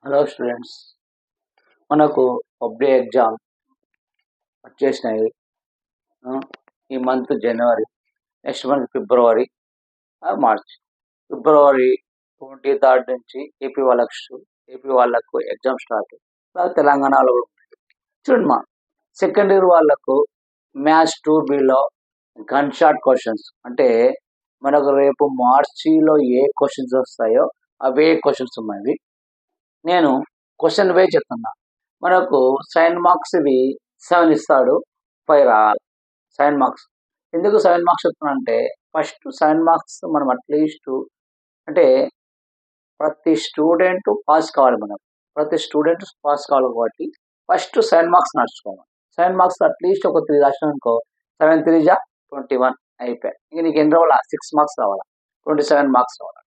Hello students, మనకు public exam వచ్చేసినాయి. ఈ month January, next month February or March. ఫిబ్రవరి 23 నుంచి ఏపీ వాళ్ళకు ఎగ్జామ్ స్టార్ట్. తెలంగాణలో కూడా చూడండి మా సెకండ్ ఇయర్ వాళ్ళకు మ్యాథ్స్ 2Bలో గన్ షాట్ క్వశ్చన్స్, అంటే మనకు రేపు మార్చిలో ఏ క్వశ్చన్స్ వస్తాయో అవే క్వశ్చన్స్ ఉన్నాయి. నేను క్వశ్చన్ వే చెప్తున్నా. మనకు సైన్ మార్క్స్ ఇవి 7 ఇస్తాడు, 5 రావాలి సైన్ మార్క్స్. ఎందుకు 7 మార్క్స్ చెప్తున్నా అంటే, ఫస్ట్ సైన్ మార్క్స్ మనం అట్లీస్ట్ అంటే ప్రతి స్టూడెంట్ పాస్ కావాలి. ప్రతి స్టూడెంట్ పాస్ కావాలి కాబట్టి ఫస్ట్ సైన్ మార్క్స్ నడుచుకోవాలి. సైన్ మార్క్స్ అట్లీస్ట్ ఒక 3 రాసిన అనుకో, 7 3 21 అయిపోయాయి. ఇంక నీకు ఎన్ని రావాలా? 6 మార్క్స్ రావాలా, 27 మార్క్స్ రావాలి.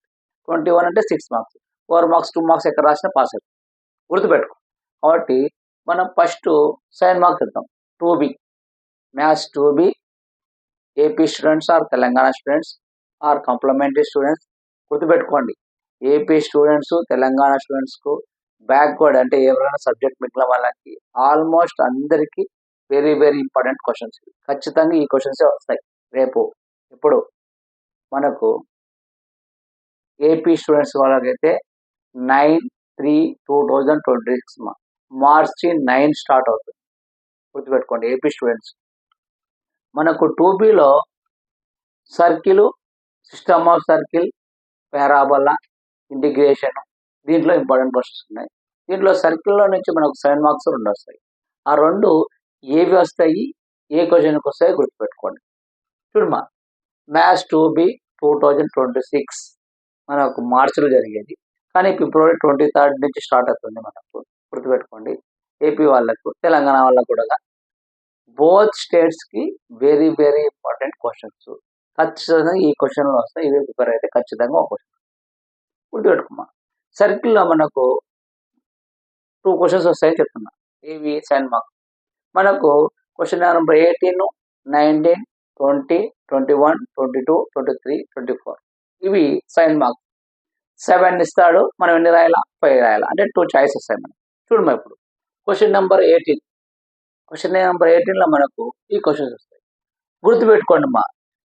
21 అంటే 6 మార్క్స్, 4 మార్క్స్ 2 మార్క్స్ ఎక్కడ రాసినా పాస్ అవుతుంది, గుర్తుపెట్టుకో. కాబట్టి మనం ఫస్ట్ సైన్ మార్క్స్ ఇద్దాం. 2B maths 2B AP students or Telangana students or complementary students. గుర్తుపెట్టుకోండి, ఏపీ స్టూడెంట్స్ తెలంగాణ స్టూడెంట్స్కు బ్యాక్వర్డ్ అంటే ఎవరైనా సబ్జెక్ట్ మిగిలిన వాళ్ళకి ఆల్మోస్ట్ అందరికీ వెరీ వెరీ ఇంపార్టెంట్ క్వశ్చన్స్. ఖచ్చితంగా ఈ క్వశ్చన్స్ వస్తాయి రేపు. ఇప్పుడు మనకు ఏపీ స్టూడెంట్స్ వాళ్ళకైతే 9/3/2026 మార్చి 9 స్టార్ట్ అవుతుంది. గుర్తుపెట్టుకోండి, ఏపీ స్టూడెంట్స్. మనకు 2Bలో circle, system of circle, parabola, integration, దీంట్లో ఇంపార్టెంట్ క్వశ్చన్స్ ఉన్నాయి. దీంట్లో సర్కిల్లో నుంచి మనకు 7 మార్క్స్ 2 వస్తాయి. ఆ 2 ఏవి వస్తాయి, ఏ క్వశ్చన్కి వస్తాయి గుర్తుపెట్టుకోండి. చూడమ్మా, మ్యాథ్స్ 2B 2026 మనకు మార్చిలో జరిగేది, కానీ ఫిబ్రవరి 23 నుంచి స్టార్ట్ అవుతుంది మనకు. గుర్తుపెట్టుకోండి, ఏపీ వాళ్ళకు తెలంగాణ వాళ్ళకు కూడా బోత్ స్టేట్స్కి వెరీ వెరీ ఇంపార్టెంట్ క్వశ్చన్స్. ఖచ్చితంగా ఈ క్వశ్చన్లు వస్తాయి. ఇవి ప్రిపేర్ అయితే ఖచ్చితంగా ఒక క్వశ్చన్ గుర్తుపెట్టుకున్నా. సర్కిల్లో మనకు 2 క్వశ్చన్స్ వస్తాయని చెప్తున్నా. ఇవి సైన్ మార్క్స్. మనకు క్వశ్చన్ నెంబర్ 18, 19, 20, 21, 22, 23, 24 ఇవి సైన్ మార్క్స్. 7 ఇస్తాడు, మనం ఎన్ని రాయాలా? 5 రాయాలా, అంటే 2 చాయిస్ వస్తాయి మనకి. చూడమ్మా, ఇప్పుడు క్వశ్చన్ నెంబర్ 18లో మనకు ఈ క్వశ్చన్స్ వస్తాయి. గుర్తుపెట్టుకోండి అమ్మా,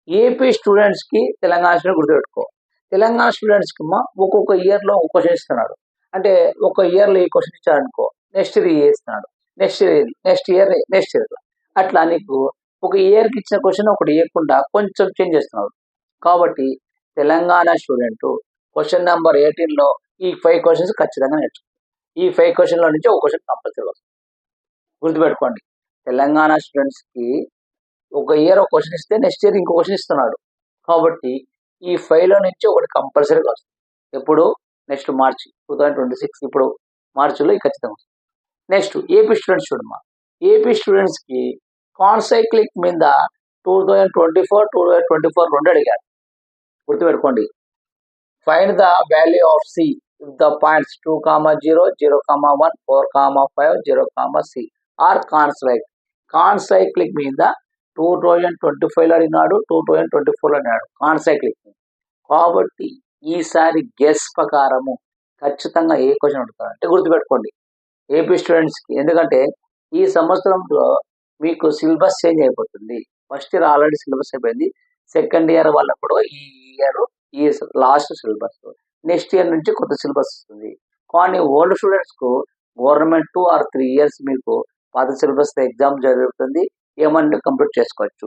ఏపీ స్టూడెంట్స్కి తెలంగాణ స్టూడెంట్ గుర్తుపెట్టుకో. తెలంగాణ స్టూడెంట్స్కి అమ్మా ఒక్కొక్క ఇయర్లో ఒక క్వశ్చన్ ఇస్తున్నాడు. అంటే ఒక ఇయర్లో ఈ క్వశ్చన్ ఇచ్చాడు అనుకో, నెక్స్ట్ ఇయర్ ఇస్తున్నాడు, నెక్స్ట్ ఇయర్ అట్లా నీకు ఒక ఇయర్కి ఇచ్చిన క్వశ్చన్ ఒకటి ఇవ్వకుండా కొంచెం చేంజ్ చేస్తున్నాడు. కాబట్టి తెలంగాణ స్టూడెంట్ క్వశ్చన్ నెంబర్ 18లో ఈ 5 క్వశ్చన్స్ ఖచ్చితంగా నేర్చుకుంటారు. ఈ 5 క్వశ్చన్ల నుంచి ఒక క్వశ్చన్ కంపల్సరీ వస్తుంది. గుర్తుపెట్టుకోండి, తెలంగాణ స్టూడెంట్స్కి ఒక ఇయర్ ఒక క్వశ్చన్ ఇస్తే నెక్స్ట్ ఇయర్ ఇంకో క్వశ్చన్ ఇస్తున్నాడు. కాబట్టి ఈ 5లో నుంచి ఒకటి కంపల్సరీగా వస్తుంది. ఎప్పుడు? నెక్స్ట్ మార్చి 2026, ఇప్పుడు మార్చిలో ఖచ్చితంగా వస్తుంది. నెక్స్ట్ ఏపీ స్టూడెంట్స్ చూడమ్మా, ఏపీ స్టూడెంట్స్కి కాన్సైక్లిక్ మీద 2024 2 అడిగారు. గుర్తుపెట్టుకోండి, find the value of C if the points 2, 0, 0, 1, 4, 5, 0, C are concyclic మీద 2025లో అడిగినాడు, 2024లో అడిగినాడు కాన్సైక్లిక్. కాబట్టి ఈసారి గెస్ ప్రకారము ఖచ్చితంగా ఏ క్వశ్చన్ అడుగుతారు అంటే గుర్తుపెట్టుకోండి ఏపీ స్టూడెంట్స్కి. ఎందుకంటే ఈ సంవత్సరంలో మీకు సిలబస్ చేంజ్ అయిపోతుంది. ఫస్ట్ ఇయర్ ఆల్రెడీ సిలబస్ అయిపోయింది, సెకండ్ ఇయర్ వాళ్ళకు కూడా ఈ లాస్ట్ సిలబస్. నెక్స్ట్ ఇయర్ నుంచి కొత్త సిలబస్ వస్తుంది. కానీ ఓల్డ్ స్టూడెంట్స్కు గవర్నమెంట్ 2 or 3 years మీకు పాత సిలబస్ ఎగ్జామ్ జరుగుతుంది, ఏమంటే కంప్లీట్ చేసుకోవచ్చు.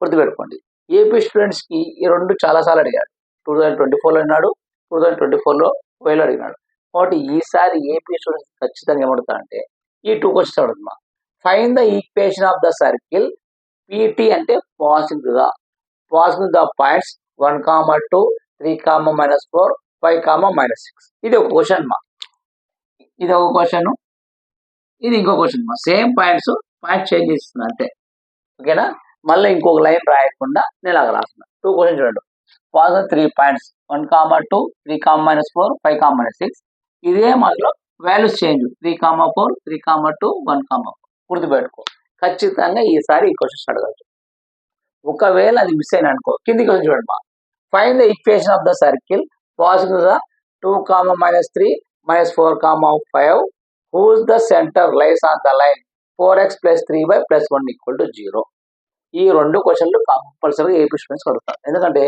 గుర్తుపెట్టుకోండి, ఏపీ స్టూడెంట్స్కి ఈ 2 చాలాసార్లు అడిగాడు. 2024లో అడిగినాడు, 2024లో అడిగినాడు. కాబట్టి ఈసారి ఏపీ స్టూడెంట్స్ ఖచ్చితంగా ఏమడుగుతారంటే ఈ 2 క్వశ్చన్స్ అడుగుతున్నా. Find the equation of the circle PT అంటే పాసింగ్ ద పాయింట్స్ 1, 2, 3, -4, 5, -6. ఇది ఒక క్వశ్చన్ మా, ఇది ఒక క్వశ్చన్, ఇది ఇంకో క్వశ్చన్ మా. సేమ్ పాయింట్ చేంజ్ చేస్తున్నా అంతే, ఓకేనా? మళ్ళీ ఇంకొక లైన్ రాయకుండా నేను అలా రాస్తున్నా. 2 క్వశ్చన్ చూడండి. Positive 3 points 1, 2, 3, -4, 5, -6. ఇదే మనలో వాల్యూస్ చేంజ్ 3, 4, 3, 2, 1, 4. గుర్తుపెట్టుకో, ఖచ్చితంగా ఈసారి ఈ క్వశ్చన్స్ అడగచ్చు. ఒకవేళ అది మిస్ అయినా అనుకో, కింది క్వశ్చన్ చూడండి మా. Find the equation of the circle passing the 2, -3, minus 4 comma 5 whose the center lies on the line 4x plus 3y plus 1 equal to 0. ఈ రెండు క్వశ్చన్లు కంపల్సరీగా ఏపీ స్టూడెంట్స్ అడుగుతారు. ఎందుకంటే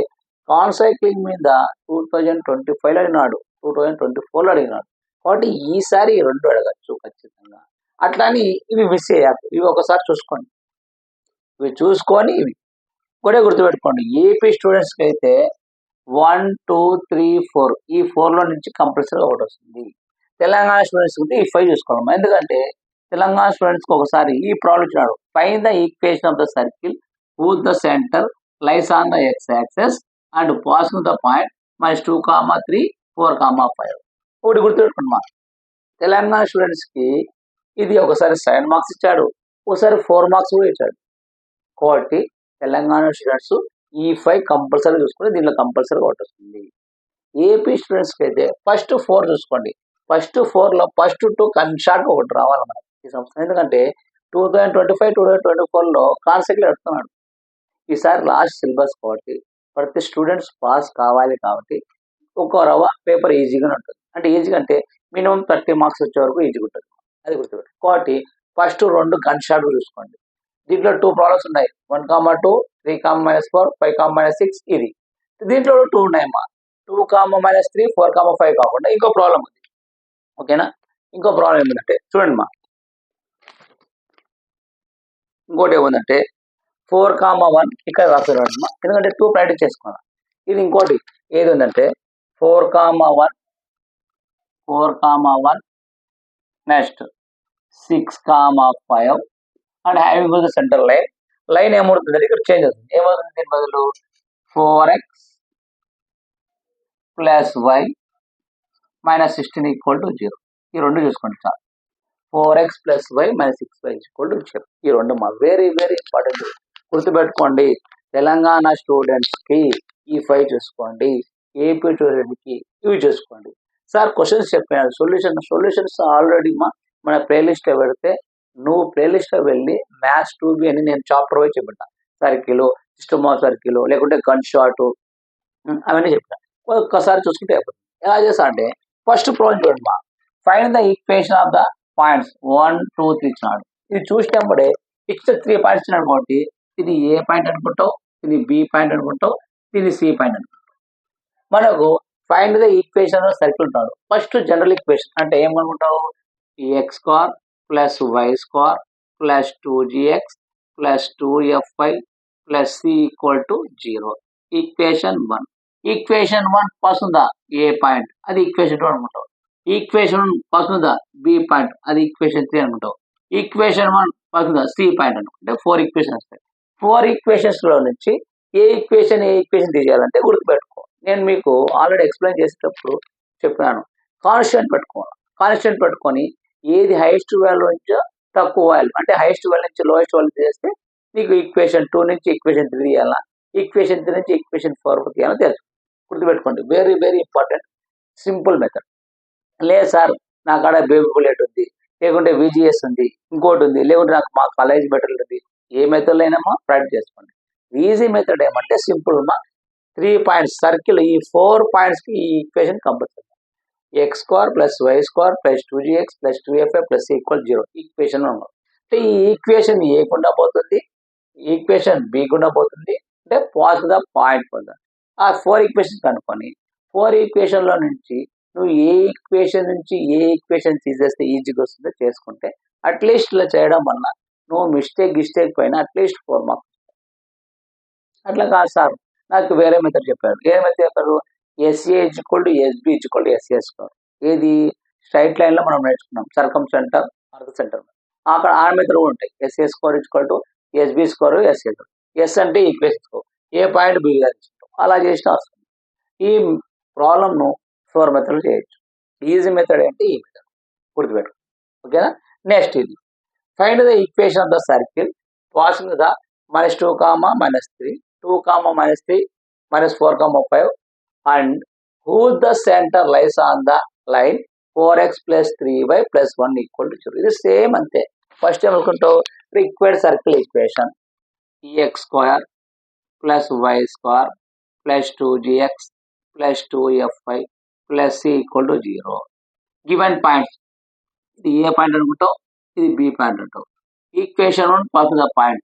కాన్సైక్లింగ్ మీద 2025లో అడిగినాడు, 2024లో అడిగినాడు. కాబట్టి ఈసారి ఈ రెండు అడగచ్చు ఖచ్చితంగా. అట్లా అని ఇవి మిస్ చేయకు, ఇవి ఒకసారి చూసుకోండి. ఇవి చూసుకొని ఇవి కూడా గుర్తుపెట్టుకోండి. ఏపీ స్టూడెంట్స్కి అయితే 1, 2, 3, 4 ఈ 4లో నుంచి కంపల్సరీగా ఒకటి వస్తుంది. తెలంగాణ స్టూడెంట్స్ ఈ 5 చూసుకోవాలి. ఎందుకంటే తెలంగాణ స్టూడెంట్స్కి ఒకసారి ఈ ప్రాబ్లం ఇచ్చినాడు. Find the equation of the circle whose the center lies on the x-axis and passing the point -2, 3, 4, 5. ఒకటి గుర్తుపెట్టుకున్నా, తెలంగాణ స్టూడెంట్స్కి ఇది ఒకసారి 7 మార్క్స్ ఇచ్చాడు, ఒకసారి 4 మార్క్స్ కూడా ఇచ్చాడు. కాబట్టి తెలంగాణ స్టూడెంట్స్ ఈ 5 కంపల్సరీ చూసుకుని దీనిలో కంపల్సరీ ఒకటి వస్తుంది. ఏపీ స్టూడెంట్స్కి అయితే ఫస్ట్ 4 చూసుకోండి. ఫస్ట్ 4లో ఫస్ట్ 2 కన్షార్ట్ ఒకటి రావాలి మనకి ఈ సంవత్సరం. ఎందుకంటే 2025, 2024లో కాన్సెప్ట్లు పెడుతున్నాడు. ఈసారి లాస్ట్ సిలబస్ కాబట్టి ప్రతి స్టూడెంట్స్ పాస్ కావాలి. కాబట్టి ఒక రవ పేపర్ ఈజీగానే ఉంటుంది. అంటే ఈజీగా అంటే మినిమం 30 మార్క్స్ వచ్చే వరకు ఈజీగా ఉంటుంది, అది గుర్తుపెట్టు. కాబట్టి ఫస్ట్ 2 గన్షాట్ చూసుకోండి. దీంట్లో 2 ప్రాబ్లమ్స్ ఉన్నాయి, 1, 2, 3, -4, 5, -6 ఇది. దీంట్లో 2 ఉన్నాయమ్మా, 2, -3, 4, 5 కాకుండా ఇంకో ప్రాబ్లం ఉంది. ఓకేనా? ఇంకో ప్రాబ్లం ఏమిటంటే చూడండి మా, ఇంకోటి ఏముందంటే 4, 1 ఇక్కడ రాస్తున్నాడమ్మా. ఎందుకంటే 2 ప్రాక్టీస్ చేసుకోవాలి. ఇది ఇంకోటి ఏది ఉందంటే 4, 1 next 6, 5 and having the centre line ఏమవుతుంది ఇక్కడ చేంజ్ అవుతుంది. ఏమవుతుంది దీని బదులు 4x plus y minus 16 equal to 0. ఈ రెండు చూసుకోండి చాలు. 4x plus y minus 6y equal to 0. ఈ రెండు మా వెరీ వెరీ ఇంపార్టెంట్, గుర్తుపెట్టుకోండి. తెలంగాణ స్టూడెంట్స్కి ఈ 5 చూసుకోండి, ఏపీ స్టూడెంట్కి ఇవి చూసుకోండి. సార్ క్వశ్చన్స్ చెప్పాను, సొల్యూషన్స్ ఆల్రెడీ మన ప్లేలిస్ట్ పెడితే నువ్వు ప్లేలిస్ట్లో వెళ్ళి మ్యాథ్స్ 2B అని నేను చాప్టర్ వైజ్ చెప్పిన, సర్కిల్, సిస్టమ్ ఆఫ్ సర్కిల్, లేకుంటే గన్ షాట్ అవన్నీ చెప్పిన. ఒక్కసారి చూసుకుంటే అయిపోతుంది. ఎలా చేస్తా అంటే ఫస్ట్ ప్రాబ్లం చూడండి మా, find the equation of the points 1, 2, 3 ఇచ్చినాడు. ఇది చూసినప్పుడే ఇచ్చిన 3 పాయింట్స్ ఇచ్చినాడు కాబట్టి ఇది ఏ పాయింట్ అనుకుంటావు, ఇది బి పాయింట్ అనుకుంటావు, ఇది సి పాయింట్ అనుకుంటావు. మనకు find the equation of circle ఉంటాడు. ఫస్ట్ జనరల్ ఈక్వేషన్ అంటే ఏమనుకుంటావు, x square plus y square plus 2gx plus 2fy plus c equal to 0. Equation 1. Equation 1 pass ఉందా ఏ పాయింట్, అది ఈక్వేషన్ 2 అనుకుంటావు. ఈక్వేషన్ 1 పాస్ ఉందా బి పాయింట్, అది equation 3 అనుకుంటావు. Equation 1 pass ఉందా C point అనుకుంటే 4 ఈక్వేషన్ వస్తాయి. 4 ఈక్వేషన్స్ లో నుంచి ఏ ఈక్వేషన్ తీసేయాలంటే గుర్తుపెట్టుకో. నేను మీకు ఆల్రెడీ ఎక్స్ప్లెయిన్ చేసేటప్పుడు చెప్పినాను, కాన్స్టెంట్ పెట్టుకోవాలి. కాన్స్టెంట్ పెట్టుకొని ఏది హైయెస్ట్ వాల్యూ నుంచి తక్కువ వాల్యూ, అంటే హైయెస్ట్ వాల్యూ నుంచి లోయెస్ట్ వాల్యూ చేస్తే నీకు ఈక్వేషన్ 2 నుంచి ఈక్వేషన్ 3 తీయాలా, ఈక్వేషన్ 3 నుంచి ఈక్వేషన్ 4 తీయాలో తెలుసు. గుర్తుపెట్టుకోండి, very very important, simple method. లేదు సార్ నా కాడ బేబీ బుల్లెట్ ఉంది, లేకుంటే విజిఎస్ ఉంది, ఇంకోటి ఉంది, లేకుంటే నాకు మా కాలేజ్ మెథడ్ ఉంది, ఏ మెథడ్ అయినామా ప్రాక్టీస్ చేసుకోండి. ఈజీ మెథడ్ ఏమంటే సింపుల్ మా, 3 పాయింట్స్ సర్కిల్, ఈ 4 పాయింట్స్కి ఈ equation compulsory. x square plus y square plus 2gx plus 2fy plus equal 0 equation ఉంది. అంటే ఈ ఈక్వేషన్ ఏ గుండా పోతుంది, ఈక్వేషన్ బి గుండా పోతుంది, అంటే పాస్ ద పాయింట్ పొందాలి. ఆ 4 ఈక్వేషన్ కనుక్కొని 4 ఈక్వేషన్లో నుంచి నువ్వు ఏ ఈక్వేషన్ నుంచి ఏ ఈక్వేషన్ తీసేస్తే ఈజీగా వస్తుందో చేసుకుంటే అట్లీస్ట్ ఇలా చేయడం వల్ల నువ్వు మిస్టేక్ పైన అట్లీస్ట్ 4 మార్క్స్. అట్లా కాదు సార్ నాకు వేరే మెథడ్ చెప్పారు. ఏ మెథడ్ చెప్పారు, SA equal to SB equal to SA square. ఏది స్ట్రైట్ లైన్లో మనం నేర్చుకున్నాం, సర్కమ్ సెంటర్ అర్ధ సెంటర్. అక్కడ ఆ మెథడ్ కూడా ఉంటాయి. SA square equal to SB square SA square. S అంటే equation score, A point B అలా చేసినా వస్తుంది. ఈ ప్రాబ్లమ్ను 4 మెథడ్లు చేయొచ్చు. ఈజీ మెథడ్ అంటే ఈ మెథడ్ గుర్తుపెట్టు. ఓకేనా? నెక్స్ట్ ఇది find the equation of the circle passing the -2, -3, 2, -3, -4, 5 and whose the center lies on the line 4x plus 3y plus 1 equal to 0. ఇది సేమ్ అంతే. ఫస్ట్ ఏమనుకుంటావు, required circle equation x square plus y square plus 2gx plus 2fy plus c equal to 0. Given points, ఇది A point అనుకుంటావు, ఇది B point అంటావు. Equation 1 pass the point,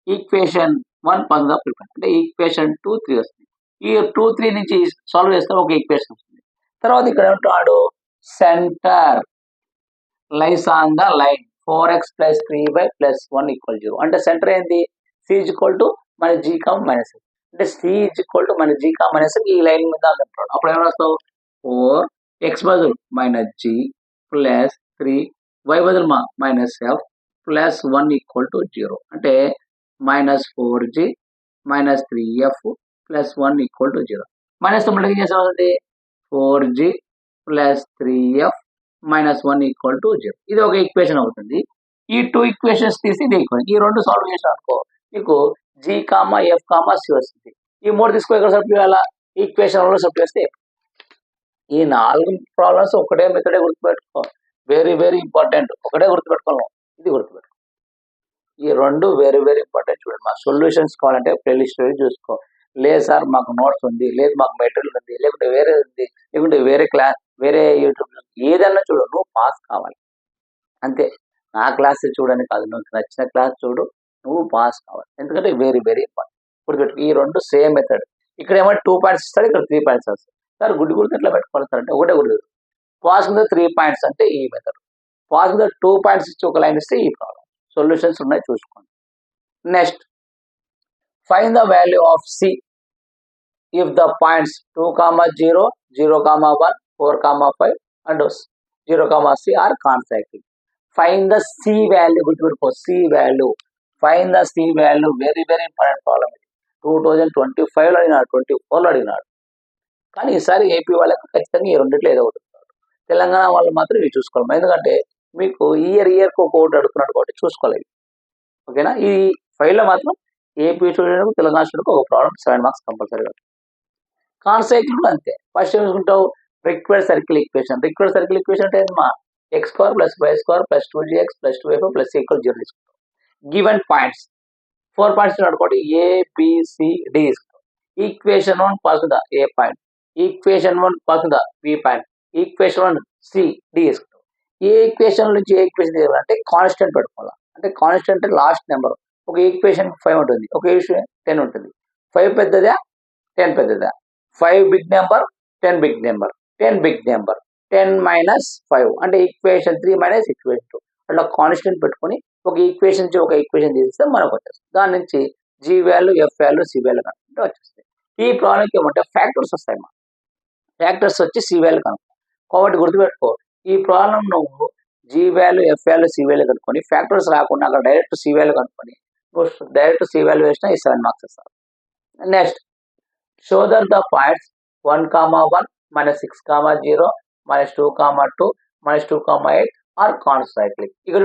equation 1 pass the point అంటే equation 2 3 వస్తుంది. ఈ 2 3 నుంచి solve చేస్తే ఒక ఈక్వేషన్ వస్తుంది. తర్వాత ఇక్కడ ఏమంటాడు, centre lies on the line 4x plus 3y plus 1 equal 0. అంటే సెంటర్ ఏంది, c is equal to మన g కామ మైనస్, అంటే c is equal to మన g కామ మైనస్ ఈ లైన్ మీద అంటాడు. అప్పుడు ఏమైనా వస్తావు, 4x బదులు మైనస్ g ప్లస్ 3y బదులు minus f plus 1 equal to 0. అంటే minus 4g minus 3f plus 1 equal to 0. Minus తో మళ్ళీ ఏం చేస్తామండి, 4g plus 3f minus 1 equal to 0. ఇది ఒక ఈక్వేషన్ అవుతుంది. ఈ 2 ఈక్వేషన్స్ తీసి ఇది ఈక్వేషన్, ఈ రెండు సాల్వ్ చేసాం అనుకో నీకు g comma f comma c వస్తుంది. ఈ 3 తీసుకో ఇక్కడ సబ్స్టిట్యూట్ చేయాలా, ఈక్వేషన్ లో సబ్స్టిట్యూట్ చేస్తే ఈ 4 ప్రాబ్లమ్స్ ఒకటే మెథడే గుర్తుపెట్టుకో, వెరీ వెరీ ఇంపార్టెంట్. ఒకటే గుర్తుపెట్టుకోవాలి, ఇది గుర్తుపెట్టుకో. ఈ రెండు వెరీ వెరీ ఇంపార్టెంట్. చూడండి, మా సొల్యూషన్స్ కావాలంటే ప్లేలిస్ట్ చూసుకో. లేదు సార్ మాకు నోట్స్ ఉంది, లేదు మాకు మెటీరియల్ ఉంది, లేకుంటే వేరే ఉంది, లేకుంటే వేరే క్లాస్ వేరే యూట్యూబ్ ఏదన్నా చూడు, నువ్వు పాస్ కావాలి అంతే. నా క్లాస్ చూడని కాదు, నువ్వు నచ్చిన క్లాస్ చూడు, నువ్వు పాస్ కావాలి. ఎందుకంటే వెరీ వెరీ ఇంపార్టెంట్. గుర్తుపెట్టుకో, ఈ రెండు సేమ్ మెథడ్. ఇక్కడ ఏమో 2 పాయింట్స్ ఇస్తాడు, ఇక్కడ 3 పాయింట్స్ వస్తాయి. సార్ గుర్తు ఎట్లా పెట్టుకోవాలి సార్ అంటే ఒకటే గుర్తు, పాస్ మీద 3 పాయింట్స్ అంటే ఈ మెథడ్, పాస్ మీద 2 పాయింట్స్ ఇచ్చి ఒక లైన్ ఇస్తే ఈ ప్రాబ్లం. సొల్యూషన్స్ ఉన్నాయి చూసుకోండి. Next, find the value of C if the points 2, 0, 0, 1, 4, 5 and 0, c are concyclic. Find the C value, గుర్తుపెట్టుకో C value. Find the C value very very important problem. 2025లో అడిగినాడు, 24లో అడిగినాడు. కానీ ఈసారి ఏపీ వాళ్ళకి ఖచ్చితంగా ఈ రెండిట్లో ఏదో ఒకటి. తెలంగాణ వాళ్ళు మాత్రం ఇవి చూసుకోవాలి, ఎందుకంటే మీకు ఇయర్కి ఒక్కొక్కటి అడుగుతున్నాడు కాబట్టి చూసుకోలేదు. ఓకేనా, ఈ 5లో మాత్రం ఏపీ స్టూడెంట్ తెలంగాణ స్టూడెంట్ ఒక ప్రాబ్లం 7 మార్క్స్ కంపల్సరీగా. కాన్సైక్లిక్ కూడా అంతే. ఫస్ట్ ఏం చూసుకుంటావు, required circle equation. Required circle equation అంటే మా x² plus y² plus 2gx plus 2f plus equal 0 తీసుకుంటాం. గివెన్ పాయింట్స్ 4 పాయింట్స్ అనుకోండి, ఏ బి సి డి తీసుకుంటాం. Equation 1 pass the A point, equation 1 pass the B point, equation 1 C D తీసుకుంటాం. ఏ equation నుంచి ఏ equation తీయాలంటే constant పెట్టుకోవాలి. అంటే constant last number. ఒక ఈక్వేషన్ 5 ఉంటుంది, ఒక ఈక్వేషన్ 10 ఉంటుంది. 5 పెద్దదా 10 పెద్దదా, 5 big number 10 big number, 10 big number, 10 minus 5 అంటే ఈక్వేషన్ 3 మైనస్ ఈక్వేషన్ 2. అట్లా కాన్స్టెంట్ పెట్టుకొని ఒక ఈక్వేషన్ నుంచి ఒక ఈక్వేషన్ తీస్తే మనకు వచ్చేస్తుంది. దాని నుంచి G value, F value, C value కనుక్కుంటే వచ్చేస్తుంది. ఈ ప్రాబ్లంకి ఏమంటే ఫ్యాక్టర్స్ వస్తాయి. మా ఫ్యాక్టర్స్ వచ్చి సి వాల్యూ కనుక్కో. కాబట్టి గుర్తుపెట్టుకో, ఈ ప్రాబ్లం నువ్వు G value, F value, C value కనుక్కొని ఫ్యాక్టర్స్ రాకుండా అక్కడ డైరెక్ట్ సి వాల్యూ కనుక్కొని డైరెక్ట్ సి వాల్యూ వేసినా ఈ 7 మార్క్స్ ఇస్తారు. Next, show that the points 1, 1 minus 6, 0 minus 2, 2 minus 2, 8 are concyclic. ఇక్కడ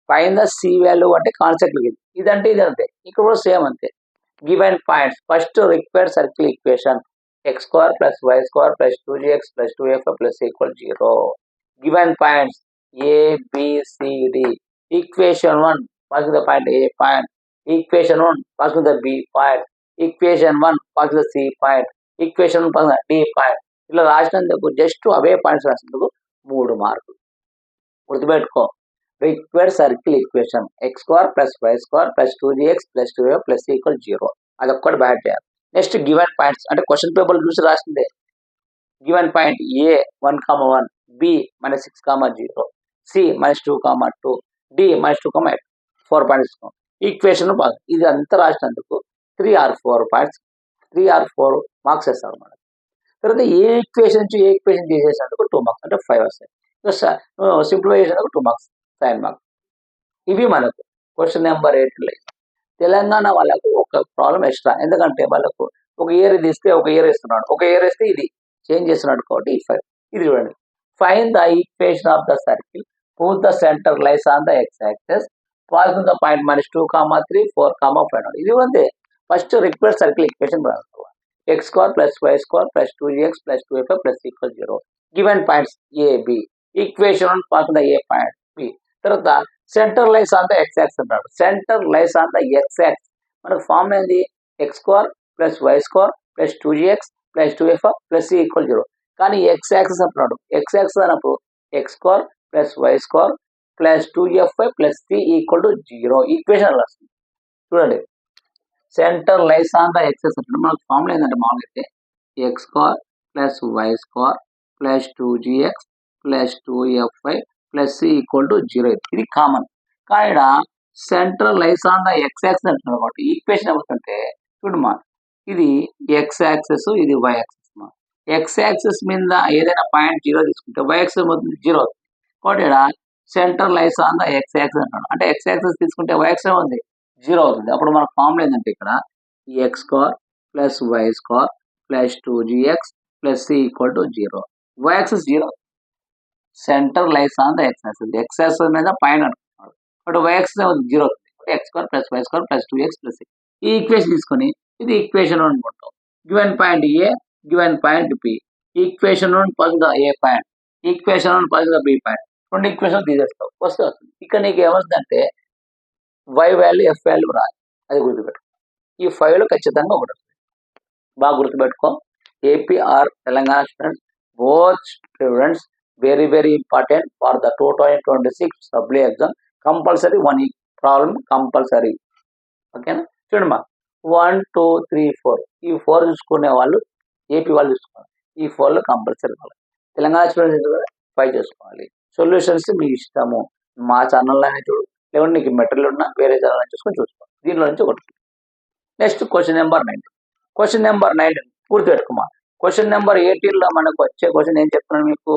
ఫైండ్ ద సి వాల్యూ అంటే కాన్సైక్లిక్. ఇదంటే ఇది అంతే, ఇక్కడ కూడా సేమ్ అంతే. Given points, first required circle equation x² plus y² plus 2gx plus 2f plus equal 0. Given points A B C D. Equation 1 pass the point A point, equation 1 pass the B point, equation 1 pass the C point, equation 1 pass the D point. ఇట్లా రాసినందుకు just అవే points రాసినందుకు 3 మార్కులు. గుర్తుపెట్టుకో, required circle equation x² plus y² plus 2gx plus 2f plus equal 0. అదొక్కటి బ్యాట్ చేయాలి. Next, given points అంటే క్వశ్చన్ పేపర్ చూసి రాసిందే. గివెన్ పాయింట్ ఏ 1, 1, B minus 6, 0, C minus 2, 2, D minus 2, 8 4 points. Equation ఇది అంతా రాసినందుకు 3 or 4 పాయింట్స్, 3 or 4 మార్క్స్ వేస్తారు మనకు. తర్వాత ఏ ఈక్వేషన్ నుంచి ఏ ఈక్వేషన్ తీసేసినందుకు 2 మార్క్స్ అంటే 5 వస్తాయి. సింప్లిఫై చేసినందుకు 2 మార్క్స్, 7 మార్క్స్. ఇవి మనకు క్వశ్చన్ నెంబర్ 8. తెలంగాణ వాళ్ళకు ఒక ప్రాబ్లం ఎక్స్ట్రా, ఎందుకంటే వాళ్ళకు ఒక ఇయర్ తీస్తే ఒక ఇయర్ ఇస్తున్నాడు, ఒక ఇయర్ ఇస్తే ఇది చేంజ్ చేస్తున్నాడు కాబట్టి 5. ఇది చూడండి, find the equation of the circle whose the centre lies on the X axis passing the point minus 2, 3, 4, 5. ఇది అంతే. ఫస్ట్ రిక్వైర్డ్ సర్కిల్ ఈక్వేషన్ రాసుకోవాలి. x² plus y² plus 2gx plus 2f plus equal 0. Given points A B. Equation 1 passing the A point B. తర్వాత centre lies on the X axis అంటాడు. Centre lies on the X axis మనకు form ఏంది, x² plus y² plus 2gx plus 2f plus equal 0. కానీ X axis అంటున్నాడు. X axis అన్నప్పుడు X square plus why square plus 2fy plus C equal to 0 equation వస్తుంది. చూడండి, centre lies on the axis అంటే మనకు formula ఏంటంటే మామూలుగా అయితే X square plus why square plus 2gx plus 2fy plus C equal to 0. ఇది common. కానీ ఇక్కడ central lies on the X axis అంటున్నారు కాబట్టి ఈక్వేషన్ ఏమవుతుందంటే చూడమ్మా, ఇది ఎక్స్ యాక్సిస్, ఇది వై యాక్సిస్. ఎక్స్ యాక్సిస్ మీద ఏదైనా పాయింట్ 0 తీసుకుంటే వై యాక్సిస్ ఏమవుతుంది 0 అవుతుంది. కాబట్టి ఇక్కడ centre lies on the X axis అంటాడు. అంటే ఎక్స్ యాక్సిస్ తీసుకుంటే వై యాక్సిస్ ఏముంది 0 అవుతుంది. అప్పుడు మన ఫార్ములా ఏంటంటే ఇక్కడ X square plus why square plus 2gx plus C equal to 0. Y axis 0, centre lies on the X axis. X axis మీద పాయింట్ అనుకుంటున్నాడు. కాబట్టి వై యాక్సిస్ 0 అవుతుంది. X square plus why square plus 2x plus C. ఈ equation తీసుకొని ఇది equation అనుకుంటాం. Given point A, given point B. Equation positive the A point, equation positive the B point. రెండు equation తీసేస్తాం వస్తే వస్తుంది. ఇక్కడ నీకు ఏమవుతుందంటే వై వాల్యూ ఎఫ్ వాల్యూ రాదు, అది గుర్తుపెట్టుకో. ఈ 5లో ఖచ్చితంగా ఒకటి వస్తుంది. బాగా గుర్తుపెట్టుకో. APR Telangana students, both students, very very important for the 2026 supply exam. Compulsory 1 problem compulsory. ఓకేనా? చూడమ్మా, 1 2 3 4 ఈ 4 చూసుకునే వాళ్ళు ఏపీ వాళ్ళు చూసుకోవాలి. ఈ 4లో కంపల్సరీ కావాలి. తెలంగాణ స్టూడెంట్స్ 5 చేసుకోవాలి. సొల్యూషన్స్ మీ ఇష్టము. మా ఛానల్లోనే చూడు, లేకుంటే నీకు మెటీరియల్ ఉన్నా వేరే ఛానల్ చూసుకొని చూసుకోవాలి. దీనిలో నుంచి ఒకటి. Next question number 19. Question number 19 పూర్తి పెట్టుకోమా. క్వశ్చన్ నెంబర్ 18లో మనకు వచ్చే క్వశ్చన్ ఏం చెప్తున్నాను మీకు,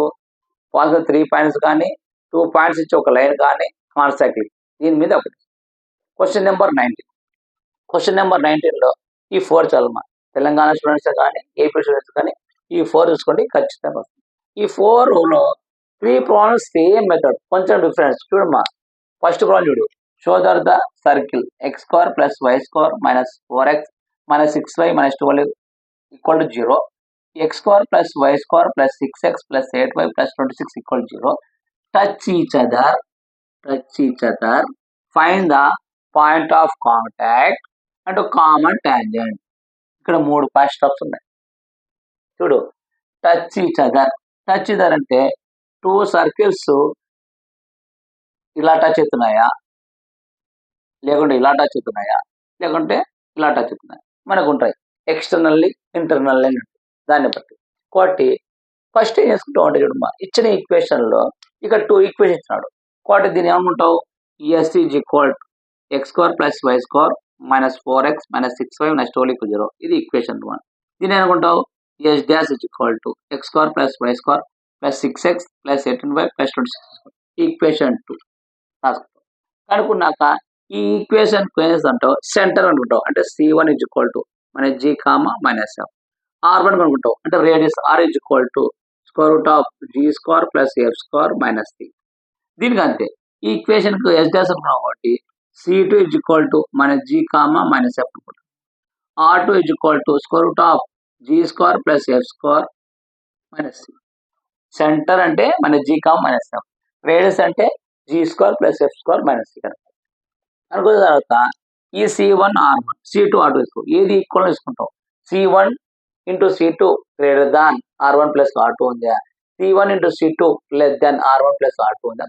పాజిటివ్ 3 పాయింట్స్ కానీ 2 పాయింట్స్ ఇచ్చి ఒక లైన్ కానీ కాన్సైక్లిక్, దీని మీద ఒకటి. Question number 19. క్వశ్చన్ నెంబర్ 19లో ఈ 4 చదవమా. తెలంగాణ స్టూడెంట్స్ కానీ ఏపీ స్టూడెంట్స్ కానీ ఈ 4 చూసుకోండి, ఖచ్చితంగా వస్తుంది. ఈ 4లో 3 ప్రాబ్లమ్స్ సేమ్ మెథడ్, కొంచెం డిఫరెన్స్. చూడమ్మా, ఫస్ట్ ప్రాబ్లం చూడు. Show that the circle x square plus why square minus 4x minus 6y minus 12 equal to 0. X square plus why square plus 6x plus 8y plus 26 equal 0. Touch each other, find the point of contact and common tangent. ఇక్కడ 3 first steps ఉన్నాయి. చూడు, touch each other. Touch either అంటే 2 circles ఇలా touch అవుతున్నాయా, లేకుంటే ఇలా touch అవుతున్నాయా, లేకుంటే ఇలా టచ్ అవుతున్నాయా మనకు ఉంటాయి. ఎక్స్టర్నల్లీ ఇంటర్నల్లీ దాన్ని బట్టి. కాబట్టి ఫస్ట్ ఏం చేసుకుంటావు అంటే చూడమ్మా, ఇచ్చిన ఈక్వేషన్లో ఇక్కడ 2 ఈక్వేషన్ ఇచ్చినాడు. కాబట్టి దీన్ని ఏమనుకుంటావు, S is equal to X square plus why square minus 4x minus 6y minus 12 equal 0. ఇది ఈక్వేషన్ 1. దీన్ని అనుకుంటావు S dash is equal to X square plus why square plus 6x plus 18y plus 26 equation 2 రాసుకుంటావు. కనుక్కున్నాక ఈ equation అంటావు centre అనుకుంటావు, అంటే C1 is equal to మన G comma minus F. R1 అనుకుంటావు, అంటే radius R is equal to square root of G square plus F square minus C. దీనికి అంతే. ఈ ఈక్వేషన్కు ఎస్ డాష్ అనుకున్నావు కాబట్టి C2 ఈజ్ ఈక్వల్ టు మన G కామా మైనస్ F అనుకుంటాం. R2 is equal to square root of G square plus F square minus C. Centre అంటే మన G comma minus F, radius అంటే G square plus F square minus C అనుకున్న తర్వాత ఈ C1 R1 C2 R2 తీసుకో, ఏది equal తీసుకుంటాం. C1 into C2 greater than R1 plus R2 ఉందా, C1 into C2 less than R1 plus R2 ఉందా.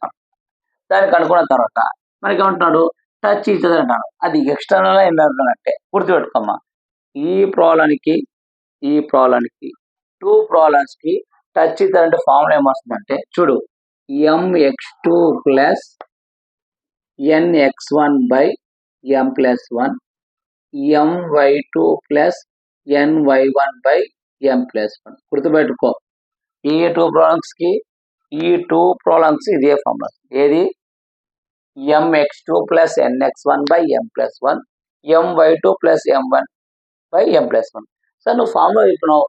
దానికి అనుకున్న తర్వాత మనకి ఏమంటున్నాడు, టచ్ ఈచ్ అదర్ అంటాడు. అది ఎక్స్టర్నల్ అంటే గుర్తుపెట్టుకోమ్మా. ఈ ప్రాబ్లంకి 2 ప్రాబ్లమ్స్కి టచ్ ఈచ్ అదర్ అంటే ఫార్ములా ఏమొస్తుందంటే చూడు, mx2 plus nx1 by m plus 1 my2 plus ny1 by m plus 1. గుర్తుపెట్టుకో, ఈ 2 ప్రాబ్లమ్స్ ఇదే ఫార్ములా. ఏది, mx2 plus nx1 by m plus 1 my2 plus m1 by m plus 1. Sir నువ్వు formula చెప్పినావు,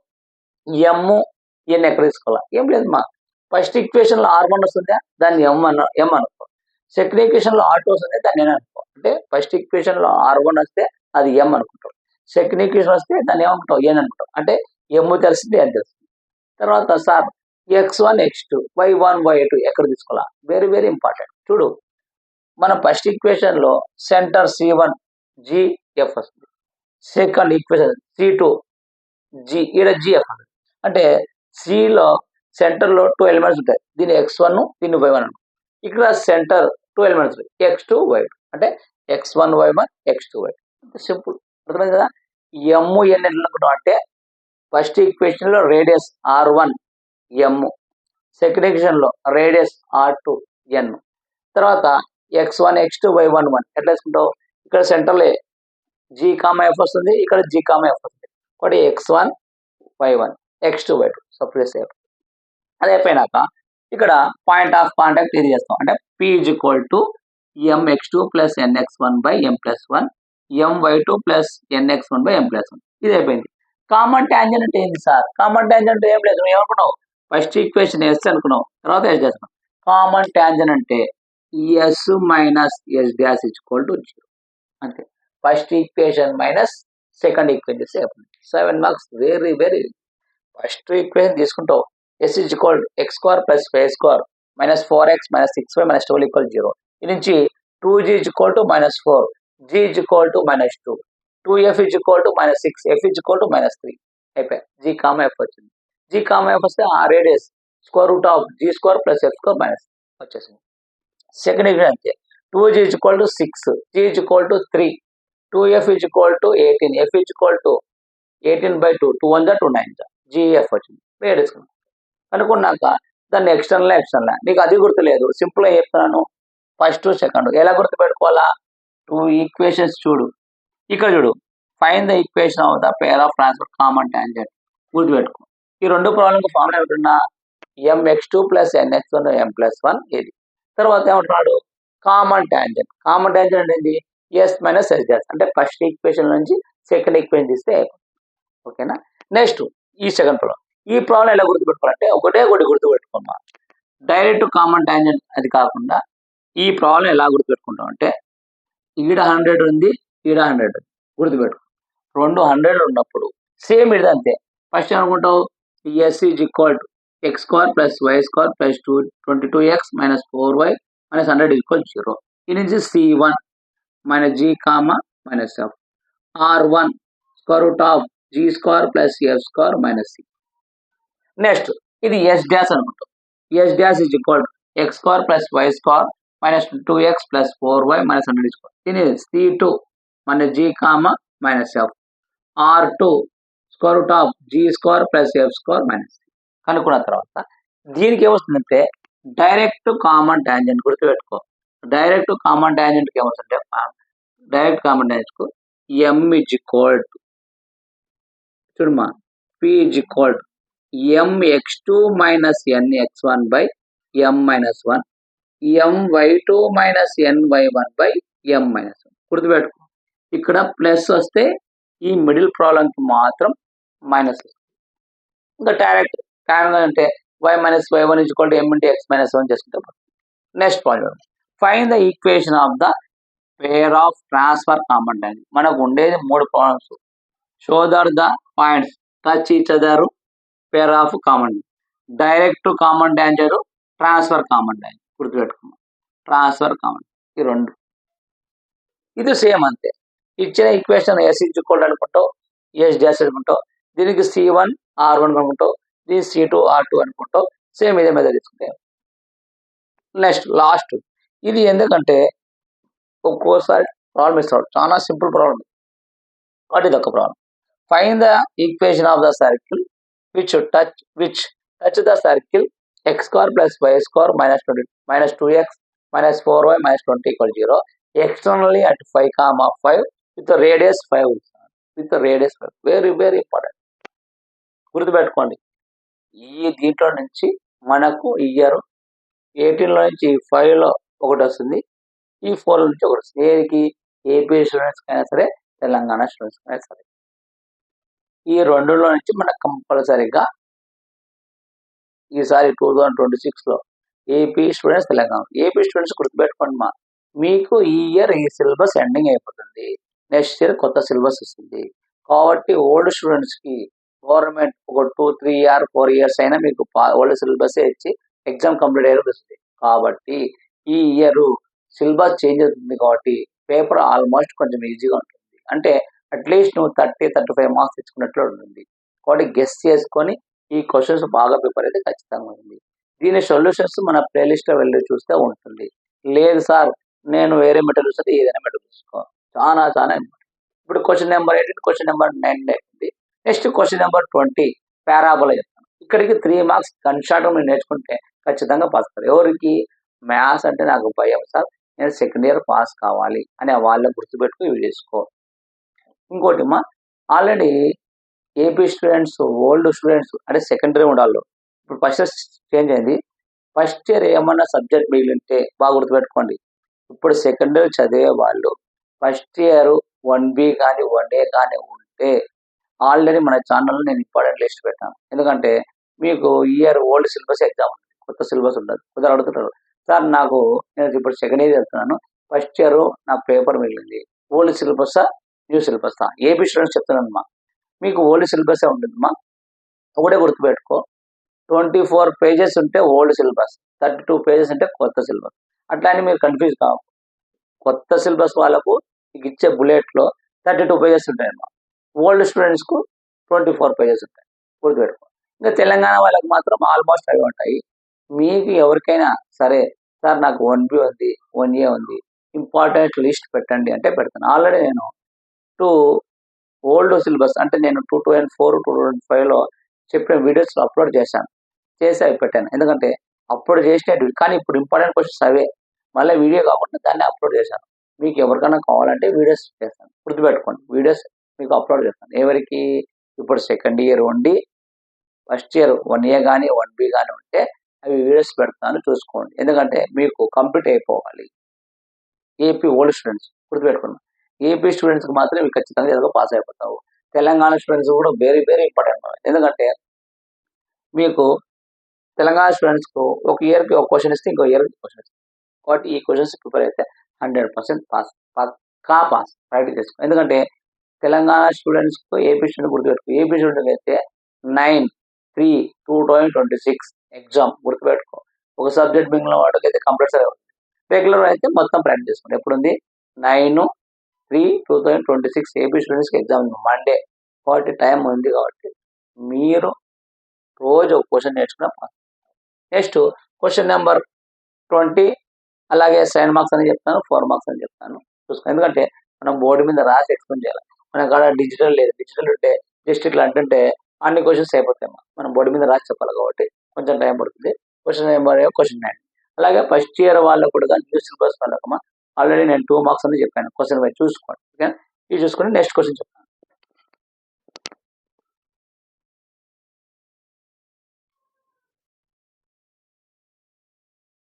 n ఎక్కడ తీసుకోవాలా, ఏం లేదు మా. ఫస్ట్ ఈక్వేషన్లో R1 వస్తుందా, దాన్ని m అనుకో. సెకండ్ ఈక్వేషన్లో R2 వస్తుంది, దాన్ని n అనుకో. అంటే ఫస్ట్ ఈక్వేషన్లో R1 వస్తే అది m అనుకుంటాం, సెకండ్ ఈక్వేషన్ వస్తే దాన్ని ఏమనుకుంటాం, n అనుకుంటాం. అంటే m తెలిసింది, n తెలిసింది. తర్వాత sir x1 x2 y1 y2 ఎక్కడ తీసుకోవాలా, వెరీ వెరీ ఇంపార్టెంట్. చూడు, మన ఫస్ట్ ఈక్వేషన్లో సెంటర్ C1 GF వస్తుంది, సెకండ్ ఈక్వేషన్ C2 G, ఈడ GF వస్తుంది. అంటే సిలో సెంటర్లో 2 ఎలిమెంట్స్ ఉంటాయి. దీని x1 దీన్ని y1 అనుకో. ఇక్కడ సెంటర్ 2 ఎలిమెంట్స్ ఉంటాయి. x2 y2 అంటే x1 y1 x2 y2 అంతే సింపుల్. అర్థమైంది కదా. m n ఎట్లా అంటే ఫస్ట్ ఈక్వేషన్ లో radius r1 m, second equation లో రేడియస్ r2 n, తర్వాత x1 x2 y1 1 ఎట్లా వేసుకుంటావు, ఇక్కడ సెంటర్ లో g, f వస్తుంది, ఇక్కడ g, f వస్తుంది. ఒకటి x1 y1 x2 y2 separate చేయాలి. అది అయిపోయినాక ఇక్కడ పాయింట్ ఆఫ్ కాంటాక్ట్ ఇది చేస్తాం. అంటే p mx2 plus nx1 by m plus 1 my2 plus nx1 by m plus 1 ఇది అయిపోయింది. కామన్ ట్యాంజెంట్ అంటే ఏంటి సార్? కామన్ ట్యాంజెంట్ అంటే ఏం లేదు, నువ్వు ఏమనుకున్నావు, ఫస్ట్ ఈక్వేషన్ ఎస్ అనుకున్నావు, తర్వాత ఎస్ చేస్తున్నావు. కామన్ ట్యాంజెంట్ అంటే S minus S dash equal to 0 అంతే. First equation minus second equation 7 marks. Very very first equation తీసుకుంటావు, S is equal X square plus why square minus 4x minus 6y minus 12 equal 0. ఇది నుంచి 2g is equal to minus 4, g is equal to minus 2, 2f is equal to minus 6, f is equal to minus 3 అయిపోయి g, f వచ్చింది. g, f వస్తే ఆ radius square root of g square plus f square minus వచ్చేసింది. Second equation అంతే, 2g is equal to 6, g is equal to 3, 2f is equal to 18, f is equal to 18 by 2, 2 1 2 9 gf వచ్చింది. Radius అనుకున్నాక దాన్ని external నీకు అది గుర్తులేదు, సింపుల్గా చెప్తున్నాను. First second ఎలా గుర్తుపెట్టుకోవాలా, 2 ఈక్వేషన్స్ చూడు, ఇక్కడ చూడు, find the equation of the pair of transfer common tangent గుర్తుపెట్టుకో. ఈ రెండు ప్రాబ్లంకి ఫార్ములా ఏమిటన్నా mx2 plus nx1 m plus 1 ఇది. తర్వాత ఏమంటున్నాడు, కామన్ ట్యాంజెంట్. కామన్ ట్యాంజెంట్ అంటే ఏంటి, ఎస్ మైనస్ ఎస్ డాష్ అంటే ఫస్ట్ ఈక్వేషన్ నుంచి సెకండ్ ఈక్వేషన్ తీస్తే ఓకేనా. నెక్స్ట్ ఈ సెకండ్ ప్రాబ్లం, ఈ ప్రాబ్లం ఎలా గుర్తుపెట్టుకోవాలంటే ఒకటి గుర్తుపెట్టుకున్నా, డైరెక్ట్ కామన్ ట్యాంజెంట్ అది కాకుండా ఈ ప్రాబ్లం ఎలా గుర్తుపెట్టుకుంటాం అంటే ఈడ 100 ఉంది, ఈడ 100 ఉంది, గుర్తుపెట్టుకో. రెండు 100 ఉన్నప్పుడు సేమ్ ఇది అంతే. ఫస్ట్ ఏమనుకుంటావు, S is equal to X square plus why square plus 22x minus 4y minus 100 equal 0. ఇది నుంచి c1 minus g minus f, r1 square root of g square plus f square minus c. Next ఇది S dash అనుకుంటాం, S dash is equal to X square plus why square minus 2x plus 4y minus 100 equal. ఇది c2 minus g minus f, r2 square root of g square plus f square minus c కనుక్కున్న తర్వాత దీనికి ఏమొస్తుందంటే direct common tangent గుర్తుపెట్టుకో. Direct common ట్యాంజెంట్కి ఏమవుతుందంటే direct common ట్యాంజెంట్కు m is equal to చూడమ్మా p is equal to mx2 minus nx1 by m minus 1 my2 minus ny1 by m minus 1 గుర్తుపెట్టుకో. ఇక్కడ ప్లస్ వస్తే ఈ మిడిల్ ప్రాబ్లంకి మాత్రం మైనస్ వస్తుంది. ఇంకా డైరెక్ట్ కారణం అంటే y minus y1 is equal to m into x minus 1 చేసుకుంటాం. Next problem, find the equation of the pair of transfer common tangent. మనకు ఉండేది 3 problems. Show that the points touch each other, pair of common, direct common tangent, transfer common tangent గుర్తుపెట్టుకున్నాం. Transfer common ఈ రెండు ఇది same అంతే. ఇచ్చిన equation S is equal అనుకుంటావు, S dash అనుకుంటావు, దీనికి c1 r1 అనుకుంటావు, దీనికి c2 r2 అనుకుంటావు, సేమ్ ఇదే మీద తీసుకుంటాం. నెక్స్ట్ లాస్ట్ ఇది ఎందుకంటే ఒక్కోసారి ప్రాబ్లం ఇస్తాడు, చాలా సింపుల్ ప్రాబ్లం. వాట్ ఇది ఒక problem, find the equation of the circle which touch the circle x square plus why square minus 2x minus 4y minus 20 equal 0 externally at 5, 5 with radius 5 with radius 5. Very very important గుర్తుపెట్టుకోండి. ఈ దీంట్లో నుంచి మనకు year 18లో నుంచి 5లో ఒకటి వస్తుంది, ఈ 4లో నుంచి ఒకటి వస్తుంది. ఏదికి ఏపీ స్టూడెంట్స్కి అయినా సరే, తెలంగాణ స్టూడెంట్స్కి అయినా సరే, ఈ రెండులో నుంచి మనకు కంపల్సరీగా ఈసారి 2026లో AP students, Telangana AP students గుర్తుపెట్టుకోండి మా, మీకు ఈ ఇయర్ ఈ సిలబస్ ఎండింగ్ అయిపోతుంది, నెక్స్ట్ ఇయర్ కొత్త సిలబస్ వస్తుంది. కాబట్టి ఓల్డ్ స్టూడెంట్స్కి గవర్నమెంట్ ఒక 2, 3 or 4 years అయినా మీకు ఓల్డ్ సిలబస్ ఇచ్చి ఎగ్జామ్ కంప్లీట్ అయ్యేది వస్తుంది. కాబట్టి ఈ ఇయర్ సిలబస్ చేంజ్ అవుతుంది కాబట్టి పేపర్ ఆల్మోస్ట్ కొంచెం ఈజీగా ఉంటుంది. అంటే అట్లీస్ట్ నువ్వు 30-35 మార్క్స్ తెచ్చుకున్నట్లు ఉంటుంది. కాబట్టి గెస్ చేసుకొని ఈ క్వశ్చన్స్ బాగా ప్రిపేర్ అయితే ఖచ్చితంగా ఉంది. దీని సొల్యూషన్స్ మన ప్లేలిస్ట్లో వెళ్ళి చూస్తే ఉంటుంది. లేదు సార్ నేను వేరే మెటీరియల్ చూస్తే ఏదైనా మెటీరియల్ చూసుకో చాలా చాలా important. ఇప్పుడు క్వశ్చన్ నెంబర్ 18 క్వశ్చన్ నెంబర్ 9 అయిపోయింది. నెక్స్ట్ క్వశ్చన్ నెంబర్ 20 పారాబోలా చెప్తాను. ఇక్కడికి 3 మార్క్స్ గన్ షాట్ మీరు నేర్చుకుంటే ఖచ్చితంగా పాస్ అవుతారు. ఎవరికి మ్యాథ్స్ అంటే నాకు భయం సార్ నేను సెకండ్ ఇయర్ పాస్ కావాలి అని వాళ్ళని గుర్తుపెట్టుకుని ఇవి చేసుకో. ఇంకోటి మా already AP students old students అంటే సెకండరీ ఉండాలి. ఇప్పుడు ఫస్ట్ ఇయర్ చేంజ్ అయింది. ఫస్ట్ ఇయర్ ఏమన్నా సబ్జెక్ట్ మిగిలింటే బాగా గుర్తుపెట్టుకోండి. ఇప్పుడు సెకండ్ ఇయర్ చదివే వాళ్ళు ఫస్ట్ ఇయర్ 1B కానీ 1A కానీ ఉంటే ఆల్రెడీ మన ఛానల్లో నేను ఇంపార్టెంట్ లిస్ట్ పెట్టాను. ఎందుకంటే మీకు ఇయర్ ఓల్డ్ సిలబస్ ఎగ్జామ్ ఉంది, కొత్త సిలబస్ ఉండదు. కొందరు అడుగుతుంటారు సార్ నాకు నేను ఇప్పుడు సెకండ్ ఇయర్ వెళ్తున్నాను, ఫస్ట్ ఇయర్ నాకు పేపర్ మిగిలింది, ఓల్డ్ సిలబసా న్యూ సిలబసా? ఏపీ స్టూడెంట్స్ చెప్తున్నానమ్మా, మీకు ఓల్డ్ సిలబసే ఉంటుందమ్మా. ఒకటే గుర్తుపెట్టుకో, 24 పేజెస్ ఉంటే ఓల్డ్ సిలబస్, 32 పేజెస్ ఉంటే కొత్త సిలబస్. అట్లా అని మీరు కన్ఫ్యూజ్ కావు. కొత్త సిలబస్ వాళ్ళకు మీకు ఇచ్చే బుల్లెట్లో 32 పేజెస్ ఉంటాయమ్మా. ఓల్డ్ స్టూడెంట్స్కు 24 పేజెస్ ఉంటాయి, గుర్తుపెట్టుకో. ఇంకా తెలంగాణ వాళ్ళకి మాత్రం ఆల్మోస్ట్ అవి ఉంటాయి. మీకు ఎవరికైనా సరే సార్ నాకు 1B ఉంది 1A ఉంది ఇంపార్టెంట్ లిస్ట్ పెట్టండి అంటే పెడతాను. ఆల్రెడీ నేను 2 ఓల్డ్ సిలబస్ అంటే నేను 2004 2005లో చెప్పిన వీడియోస్లో అప్లోడ్ చేశాను, చేసి అవి పెట్టాను. ఎందుకంటే అప్పుడు చేసినవి కానీ ఇప్పుడు ఇంపార్టెంట్ క్వశ్చన్స్ అవే మళ్ళీ వీడియో కాకుండా దాన్ని అప్లోడ్ చేశాను. మీకు ఎవరికైనా కావాలంటే వీడియోస్ చేస్తాను, గుర్తుపెట్టుకోండి. వీడియోస్ మీకు అప్లోడ్ చేస్తాను. ఎవరికి ఇప్పుడు సెకండ్ ఇయర్ ఉండి ఫస్ట్ ఇయర్ 1A కానీ 1B కానీ ఉంటే అవి వీడియోస్ పెడతాను, చూసుకోండి. ఎందుకంటే మీకు కంప్లీట్ అయిపోవాలి. ఏపీ ఓల్డ్ స్టూడెంట్స్ గుర్తుపెట్టుకోండి. ఏపీ స్టూడెంట్స్కి మాత్రం ఇవి ఖచ్చితంగా ఏదో పాస్ అయిపోతావు. తెలంగాణ స్టూడెంట్స్ కూడా వెరీ వెరీ ఇంపార్టెంట్. ఎందుకంటే మీకు తెలంగాణ స్టూడెంట్స్కు ఒక ఇయర్కి ఒక క్వశ్చన్ ఇస్తే ఇంకో ఇయర్కి క్వశ్చన్ ఇస్తుంది. కాబట్టి ఈ క్వశ్చన్స్ ప్రిపేర్ అయితే 100% పాస్, పక్కా పాస్. ప్రాక్టీస్ చేసుకో. ఎందుకంటే తెలంగాణ స్టూడెంట్స్కు ఏపీ స్టూడెంట్ గుర్తుపెట్టుకో. ఏపీ స్టూడెంట్ అయితే 9/3/2026 ఎగ్జామ్ గుర్తుపెట్టుకో. ఒక సబ్జెక్ట్ మిగిలిన వాటికి అయితే కంపల్సరీ అవుతుంది. రెగ్యులర్ అయితే మొత్తం ప్రాక్టీస్ చేసుకోండి. ఎప్పుడుంది 9/3/2026 ఏపీ స్టూడెంట్స్కి ఎగ్జామ్ మండే. కాబట్టి టైం ఉంది కాబట్టి మీరు రోజు ఒక క్వశ్చన్ నేర్చుకున్న పాస్. నెక్స్ట్ క్వశ్చన్ నెంబర్ 20 అలాగే 7 మార్క్స్ అని చెప్తాను, 4 మార్క్స్ అని చెప్తాను, చూసుకో. ఎందుకంటే మనం బోర్డు మీద రాసి ఎక్స్ప్లెయిన్ చేయాలి. మన కాడ డిజిటల్ లేదు. డిజిటల్ ఉంటే జస్ట్ ఇట్లా అంటే అన్ని క్వశ్చన్స్ అయిపోతాయి. మనం బోర్డు మీద రాసి చెప్పాలి కాబట్టి కొంచెం టైం పడుతుంది. Question number question 9. అలాగే ఫస్ట్ ఇయర్ వాళ్ళకు కూడా న్యూ సిలబస్ వాళ్ళకమ్మా ఆల్రెడీ నేను 2 మార్క్స్ అని చెప్పాను. క్వశ్చన్ చూసుకోండి. ఓకే, ఇవి చూసుకొని నెక్స్ట్ క్వశ్చన్ చెప్తాను.